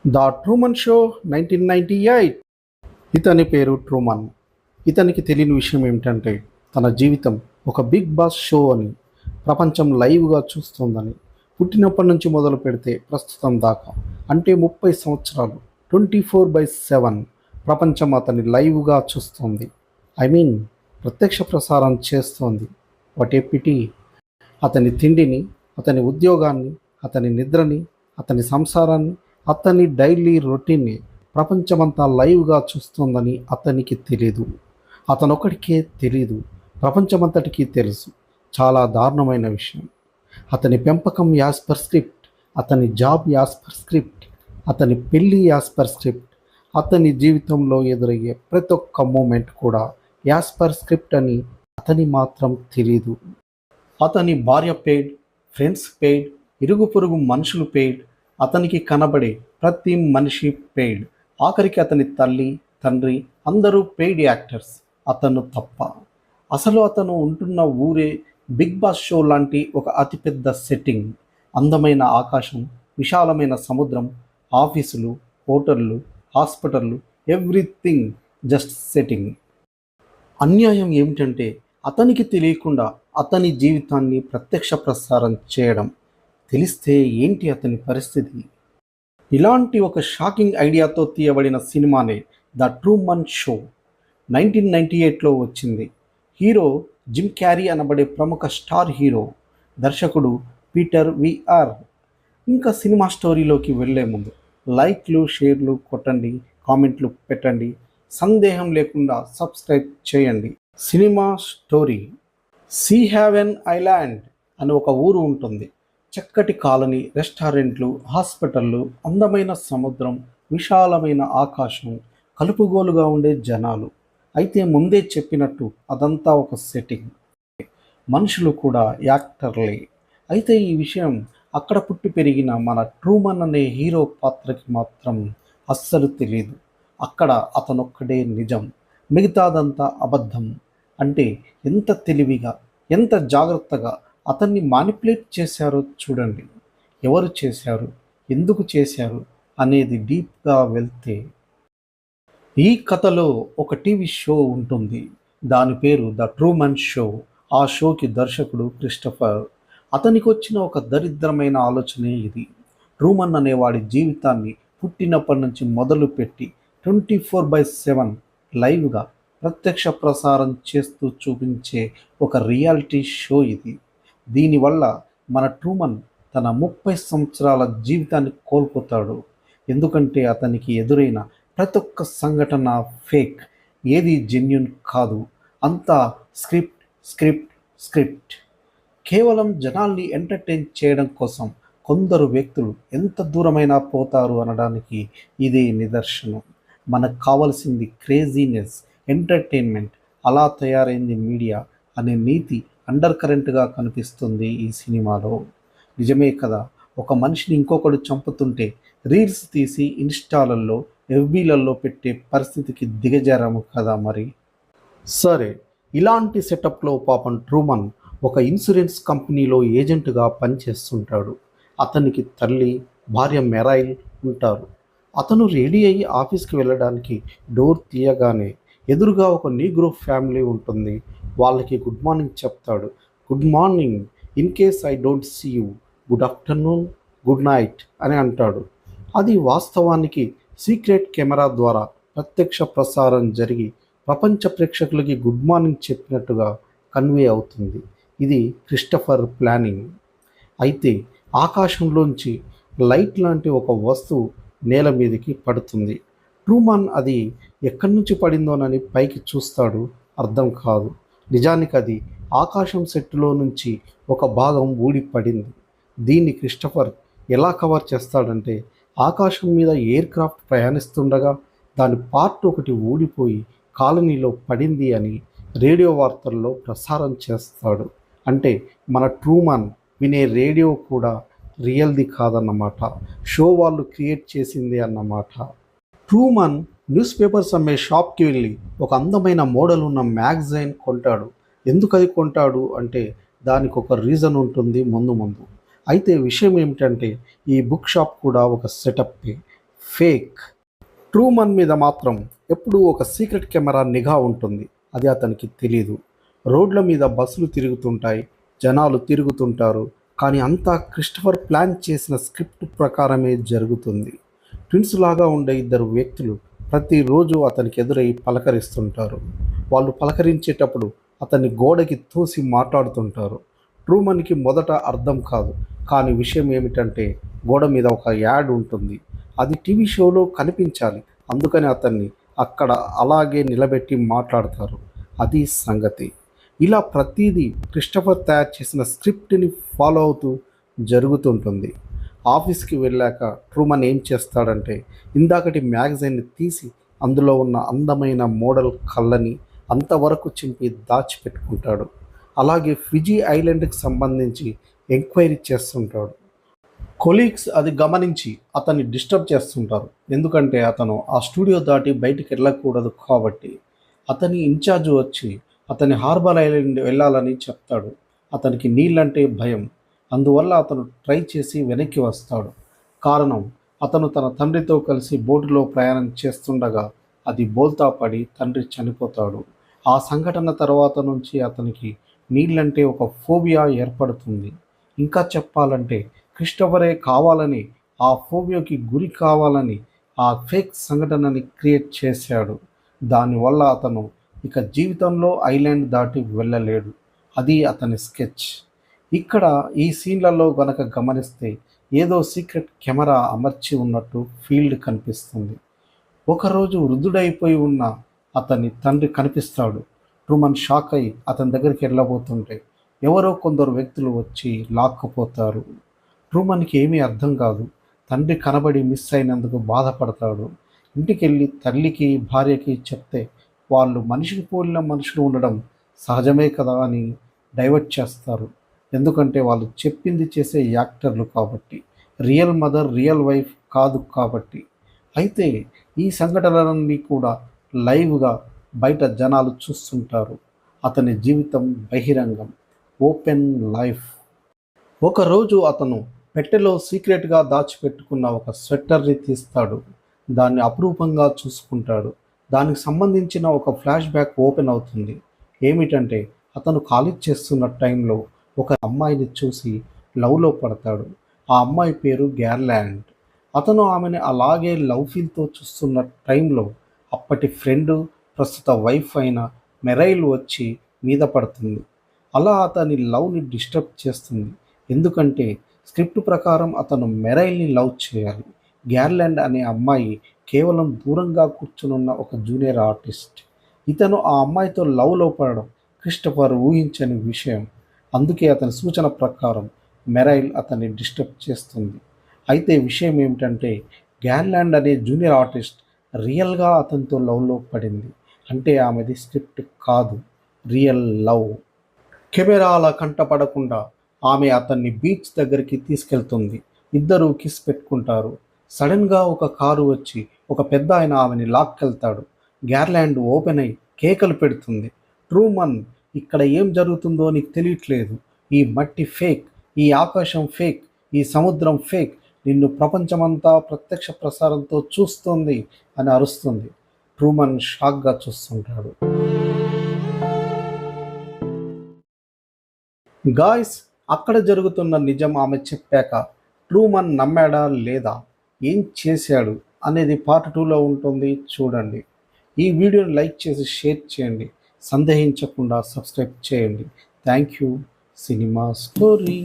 The Truman show 1998. ఇతని పేరు Truman. ఇతనికి తెలియని విషయం ఏమిటంటే తన జీవితం ఒక బిగ్ బాస్ షో అని, ప్రపంచం లైవ్గా చూస్తుందని. పుట్టినప్పటి నుంచి మొదలు పెడితే ప్రస్తుతం దాకా అంటే 30 సంవత్సరాలు 24/7 ప్రపంచం అతన్ని లైవ్గా చూస్తుంది. ఐ మీన్ ప్రత్యక్ష ప్రసారం చేస్తోంది. What a pity. అతని తిండిని, అతని ఉద్యోగాన్ని, అతని నిద్రని, అతని సంసారాన్ని, అతని డైలీ రొటీన్ని ప్రపంచమంతా లైవ్గా చూస్తుందని అతనికి తెలీదు. అతనొక్కడికే తెలీదు, ప్రపంచమంతటికీ తెలుసు. చాలా దారుణమైన విషయం. అతని పెంపకం యాజ్ పర్ స్క్రిప్ట్, అతని జాబ్ యాజ్ పర్ స్క్రిప్ట్, అతని పెళ్ళి యాజ్ పర్ స్క్రిప్ట్, అతని జీవితంలో ఎదురయ్యే ప్రతి ఒక్క మూమెంట్ కూడా యాజ్ పర్ స్క్రిప్ట్ అని అతని మాత్రం తెలీదు. అతని భార్య పెయిడ్, ఫ్రెండ్స్ పెయిడ్, ఇరుగు పొరుగు మనుషులు పెయిడ్, అతనికి కనబడే ప్రతి మనిషి పెయిడ్. ఆఖరికి అతని తల్లి, తండ్రి అందరూ పెయిడ్ యాక్టర్స్, అతను తప్ప. అసలు అతను ఉంటున్న ఊరే బిగ్ బాస్ షో లాంటి ఒక అతిపెద్ద సెట్టింగ్. అందమైన ఆకాశం, విశాలమైన సముద్రం, ఆఫీసులు, హోటళ్ళు, హాస్పిటళ్ళు, ఎవ్రీథింగ్ జస్ట్ సెట్టింగ్. అన్యాయం ఏమిటంటే అతనికి తెలియకుండా అతని జీవితాన్ని ప్రత్యక్ష ప్రసారం చేయడం. తెలిస్తే ఏంటి అతని పరిస్థితి? ఇలాంటి ఒక షాకింగ్ ఐడియాతో తీయబడిన సినిమానే ద ట్రూమన్ షో. 1998లో వచ్చింది. హీరో జిమ్ క్యారీ అనబడే ప్రముఖ స్టార్ హీరో. దర్శకుడు పీటర్ విఆర్. ఇంకా సినిమా స్టోరీలోకి వెళ్ళే ముందు లైక్లు, షేర్లు కొట్టండి, కామెంట్లు పెట్టండి, సందేహం లేకుండా సబ్స్క్రైబ్ చేయండి. Cinema story. Sea Haven Island అని ఒక ఊరు ఉంటుంది. చక్కటి కాలనీ, రెస్టారెంట్లు, హాస్పిటళ్ళు, అందమైన సముద్రం, విశాలమైన ఆకాశం, కలుపుగోలుగా ఉండే జనాలు. అయితే ముందే చెప్పినట్టు అదంతా ఒక సెట్టింగ్. మనుషులు కూడా యాక్టర్లే. అయితే ఈ విషయం అక్కడ పుట్టి పెరిగిన మన ట్రూమన్ అనే హీరో పాత్రకి మాత్రం అస్సలు తెలియదు. అక్కడ అతనొక్కడే నిజం, మిగతాదంతా అబద్ధం. అంటే ఎంత తెలివిగా, ఎంత జాగ్రత్తగా అతన్ని మానిపులేట్ చేశారో చూడండి. ఎవరు చేశారు, ఎందుకు చేశారు అనేది డీప్గా వెళ్తే ఈ కథలో ఒక టీవీ షో ఉంటుంది. దాని పేరు ద ట్రూమన్ షో. ఆ షోకి దర్శకుడు క్రిస్టఫర్. అతనికి వచ్చిన ఒక దరిద్రమైన ఆలోచనే ఇది. ట్రూమన్ అనేవాడి జీవితాన్ని పుట్టినప్పటి నుంచి మొదలుపెట్టి 24/7 లైవ్గా ప్రత్యక్ష ప్రసారం చేస్తూ చూపించే ఒక రియాలిటీ షో ఇది. దీనివల్ల మన ట్రూమన్ తన 30 సంవత్సరాల జీవితాన్ని కోల్పోతాడు. ఎందుకంటే అతనికి ఎదురైన ప్రతి ఒక్క సంఘటన ఫేక్, ఏది జెన్యున్ కాదు. అంతా స్క్రిప్ట్ స్క్రిప్ట్ స్క్రిప్ట్. కేవలం జనాల్ని ఎంటర్టైన్ చేయడం కోసం కొందరు వ్యక్తులు ఎంత దూరమైనా పోతారు అనడానికి ఇదే నిదర్శనం. మనకు కావాల్సింది క్రేజీనెస్, ఎంటర్టైన్మెంట్. అలా తయారైంది మీడియా అనే నీతి అండర్ కరెంట్గా కనిపిస్తుంది ఈ సినిమాలో. నిజమే కదా, ఒక మనిషిని ఇంకొకడు చంపుతుంటే రీల్స్ తీసి ఇన్స్టాలలో, ఎఫ్బీలలో పెట్టే పరిస్థితికి దిగజారాము కదా మరి. సరే, ఇలాంటి సెటప్లో పాపం ట్రూమన్ ఒక ఇన్సూరెన్స్ కంపెనీలో ఏజెంట్గా పనిచేస్తుంటాడు. అతనికి తల్లి, భార్య మెరైల్ ఉంటారు. అతను రెడీ అయ్యి ఆఫీస్కి వెళ్ళడానికి డోర్ తీయగానే ఎదురుగా ఒక నీగ్రో ఫ్యామిలీ ఉంటుంది. వాళ్ళకి గుడ్ మార్నింగ్ చెప్తాడు. Good morning, in case I don't see you, good afternoon, good night అని అంటాడు. అది వాస్తవానికి సీక్రెట్ కెమెరా ద్వారా ప్రత్యక్ష ప్రసారం జరిగి ప్రపంచ ప్రేక్షకులకి గుడ్ మార్నింగ్ చెప్పినట్టుగా కన్వే అవుతుంది. ఇది క్రిస్టఫర్ ప్లానింగ్. అయితే ఆకాశంలోంచి లైట్ లాంటి ఒక వస్తువు నేల మీదకి పడుతుంది. ట్రూమన్ అది ఎక్కడి నుంచి పడిందోనని పైకి చూస్తాడు. అర్థం కాదు. నిజానికి అది ఆకాశం సెట్టులో నుంచి ఒక భాగం ఊడి పడింది. దీన్ని క్రిస్టఫర్ ఎలా కవర్ చేస్తాడంటే, ఆకాశం మీద ఎయిర్ క్రాఫ్ట్ ప్రయాణిస్తుండగా దాని పార్ట్ ఒకటి ఊడిపోయి కాలనీలో పడింది అని రేడియో వార్తల్లో ప్రసారం చేస్తాడు. అంటే మన ట్రూమన్ వినే రేడియో కూడా రియల్ది కాదన్నమాట, షో వాళ్ళు క్రియేట్ చేసింది అన్నమాట. ట్రూమన్ న్యూస్ పేపర్స్ అమ్మే షాప్కి వెళ్ళి ఒక అందమైన మోడల్ ఉన్న మ్యాగజైన్ కొంటాడు. ఎందుకు అది కొంటాడు అంటే దానికి ఒక రీజన్ ఉంటుంది ముందు ముందు. అయితే విషయం ఏమిటంటే ఈ బుక్ షాప్ కూడా ఒక సెటప్పే, ఫేక్. ట్రూమన్ మీద మాత్రం ఎప్పుడూ ఒక సీక్రెట్ కెమెరా నిఘా ఉంటుంది. అది అతనికి తెలీదు. రోడ్ల మీద బస్సులు తిరుగుతుంటాయి, జనాలు తిరుగుతుంటారు. కానీ అంతా క్రిస్టఫర్ ప్లాన్ చేసిన స్క్రిప్ట్ ప్రకారమే జరుగుతుంది. ట్విన్స్ లాగా ఉండే ఇద్దరు వ్యక్తులు ప్రతిరోజు అతనికి ఎదురై పలకరిస్తుంటారు. వాళ్ళు పలకరించేటప్పుడు అతన్ని గోడకి తోసి మాట్లాడుతుంటారు. ట్రూమన్కి మొదట అర్థం కాదు. కానీ విషయం ఏమిటంటే గోడ మీద ఒక యాడ్ ఉంటుంది. అది టీవీ షోలో కనిపించాలి. అందుకని అతన్ని అక్కడ అలాగే నిలబెట్టి మాట్లాడతారు. అది సంగతి. ఇలా ప్రతిదీ క్రిస్టఫర్ తయారు చేసిన స్క్రిప్ట్ని ఫాలో అవుతూ జరుగుతుంటుంది. ఆఫీస్కి వెళ్ళాక ట్రూమన్ ఏం చేస్తాడంటే ఇందాకటి మ్యాగజైన్ని తీసి అందులో ఉన్న అందమైన మోడల్ కళ్ళని అంతవరకు చింపి దాచిపెట్టుకుంటాడు. అలాగే ఫిజీ ఐలాండ్కి సంబంధించి ఎంక్వైరీ చేస్తుంటాడు. కొలీగ్స్ అది గమనించి అతన్ని డిస్టర్బ్ చేస్తుంటారు. ఎందుకంటే అతను ఆ స్టూడియో దాటి బయటికి వెళ్ళకూడదు కాబట్టి. అతని ఇన్ఛార్జ్ వచ్చి అతని హార్బర్ ఐలాండ్ వెళ్ళాలని చెప్తాడు. అతనికి నీళ్ళంటే భయం. అందువల్ల అతను ట్రై చేసి వెనక్కి వస్తాడు. కారణం, అతను తన తండ్రితో కలిసి బోటులో ప్రయాణం చేస్తుండగా అది బోల్తా పడి తండ్రి చనిపోతాడు. ఆ సంఘటన తర్వాత నుంచి అతనికి నీళ్ళంటే ఒక ఫోబియా ఏర్పడుతుంది. ఇంకా చెప్పాలంటే క్రిస్టఫరే కావాలని ఆ ఫోబియాకి గురి కావాలని ఆ ఫేక్ సంఘటనని క్రియేట్ చేశాడు. దానివల్ల అతను ఇక జీవితంలో ఐలాండ్ దాటి వెళ్ళలేడు. అది అతని స్కెచ్. ఇక్కడ ఈ సీన్లలో గనక గమనిస్తే ఏదో సీక్రెట్ కెమెరా అమర్చి ఉన్నట్టు ఫీల్డ్ కనిపిస్తుంది. ఒకరోజు వృద్ధుడైపోయి ఉన్న అతని తండ్రి కనిపిస్తాడు. ట్రూమన్ షాక్ అయి అతని దగ్గరికి వెళ్ళబోతుంటే ఎవరో కొందరు వ్యక్తులు వచ్చి లాక్కుపోతారు. ట్రూమన్కి ఏమీ అర్థం కాదు. తండ్రి కనబడి మిస్ అయినందుకు బాధపడతాడు. ఇంటికెళ్ళి తల్లికి భార్యకి చెప్తే వాళ్ళు మనిషిని పోలిన మనుషులు ఉండడం సహజమే కదా అని డైవర్ట్ చేస్తారు. ఎందుకంటే వాళ్ళు చెప్పింది చేసే యాక్టర్లు కాబట్టి, రియల్ మదర్ రియల్ వైఫ్ కాదు కాబట్టి. అయితే ఈ సంఘటనలన్నీ కూడా లైవ్గా బయట జనాలు చూస్తుంటారు. అతని జీవితం బహిరంగం, ఓపెన్ లైఫ్. ఒకరోజు అతను పెట్టెలో సీక్రెట్గా దాచిపెట్టుకున్న ఒక స్వెట్టర్ని తీస్తాడు. దాన్ని అపురూపంగా చూసుకుంటాడు. దానికి సంబంధించిన ఒక ఫ్లాష్ బ్యాక్ ఓపెన్ అవుతుంది. ఏమిటంటే అతను కాలేజ్ చేస్తున్న టైంలో ఒక అమ్మాయిని చూసి లవ్లో పడతాడు. ఆ అమ్మాయి పేరు గ్యార్లాండ్. అతను ఆమెని అలాగే లవ్ ఫీల్తో చూస్తున్న టైంలో అప్పటి ఫ్రెండు, ప్రస్తుత వైఫ్ అయిన మెరైల్ వచ్చి మీద పడుతుంది. అలా అతని లవ్ని డిస్టర్బ్ చేస్తుంది. ఎందుకంటే స్క్రిప్ట్ ప్రకారం అతను మెరైల్ని లవ్ చేయాలి. గ్యార్లాండ్ అనే అమ్మాయి కేవలం దూరంగా కూర్చునున్న ఒక జూనియర్ ఆర్టిస్ట్. ఇతను ఆ అమ్మాయితో లవ్లో పడడం క్రిస్టఫర్ ఊహించని విషయం. అందుకే అతని సూచన ప్రకారం మెరైల్ అతన్ని డిస్టర్బ్ చేస్తుంది. అయితే విషయం ఏమిటంటే గ్యార్లాండ్ అనే జూనియర్ ఆర్టిస్ట్ రియల్గా అతనితో లవ్లో పడింది. అంటే ఆమెది స్క్రిప్ట్ కాదు, రియల్ లవ్. కెమెరాల కంటపడకుండా ఆమె అతన్ని బీచ్ దగ్గరికి తీసుకెళ్తుంది. ఇద్దరూ కిస్ పెట్టుకుంటారు. సడన్గా ఒక కారు వచ్చి ఒక పెద్ద ఆయన ఆమెని లాక్కెళ్తాడు. గ్యార్లాండ్ ఓపెన్ అయి కేకలు పెడుతుంది. ట్రూమన్, ఇక్కడ ఏం జరుగుతుందో నీకు తెలియట్లేదు. ఈ మట్టి ఫేక్, ఈ ఆకాశం ఫేక్, ఈ సముద్రం ఫేక్, నిన్ను ప్రపంచమంతా ప్రత్యక్ష ప్రసారంతో చూస్తుంది అని అరుస్తుంది. ట్రూమన్ షాక్గా చూస్తుంటాడు. గాయ్స్, అక్కడ జరుగుతున్న నిజం ఆమె చెప్పాక ట్రూమన్ నమ్మాడా లేదా, ఏం చేశాడు అనేది పార్ట్ 2లో ఉంటుంది, చూడండి. ఈ వీడియోని లైక్ చేసి షేర్ చేయండి. సందేహించకుండా సబ్స్క్రైబ్ చేయండి. Thank you. Cinema story.